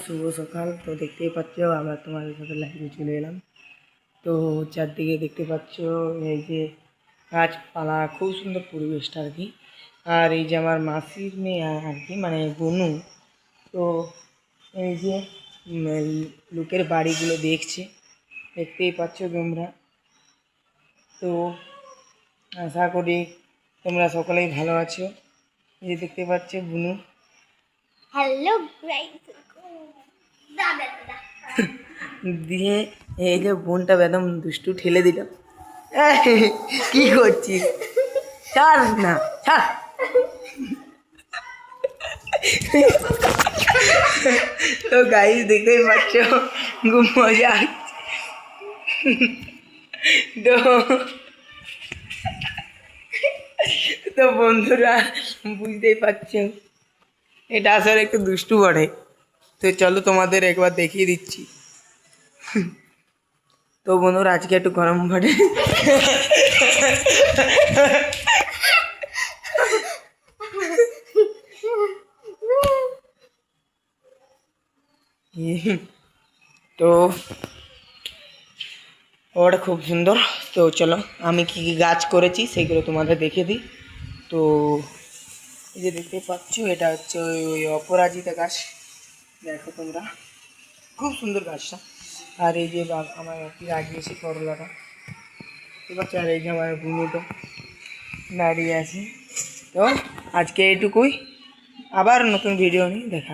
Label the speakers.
Speaker 1: শুভ সকাল। তো দেখতেই পাচ্ছ আমরা তোমাদের সাথে লাইভে চলে এলাম। তো চারদিকে দেখতে পাচ্ছ এই যে গাছপালা, খুব সুন্দর পরিবেশটা আর কি। আর এই যে আমার মাসির মেয়ে আর কি, মানে বনু। তো এই যে লোকের বাড়িগুলো দেখছে, দেখতেই পাচ্ছ তোমরা। তো আশা করি তোমরা সকলেই ভালো আছো। এই যে দেখতে পাচ্ছ বুনু।
Speaker 2: হ্যালো গাইস,
Speaker 1: দিয়ে এই যে বোনটা একদম দুষ্টু ঠেলে দিল। কি করছিস? ছাড় না, ছাড়। তো গাইস দেখতেই পাচ্ছ খুব মজা হচ্ছে। তো তো বন্ধুরা বুঝতেই পারছো এটা আসলে একটু দুষ্টু বটে। তো চলো তোমাদের একবার দেখিয়ে দিচ্ছি। তো বন্ধুরা আজকে একটু গরম পড়ে। তো ওটা খুব সুন্দর। তো চলো আমি কি কি গাছ করেছি সেগুলো তোমাদের দেখিয়ে দিই। তো এই যে দেখতে পাচ্ছ এটা হচ্ছে ওই অপরাজিতা গাছ, দেখো তোমরা, খুব সুন্দর গাছটা। আর এই যে আমার আর কি লাগিয়েছি করলাটা, ঠিক আছে। আর এই যে আমার বুনুটা দাঁড়িয়ে আছে। তো আজকে এইটুকুই, আবার নতুন ভিডিও নিয়ে দেখা হবে।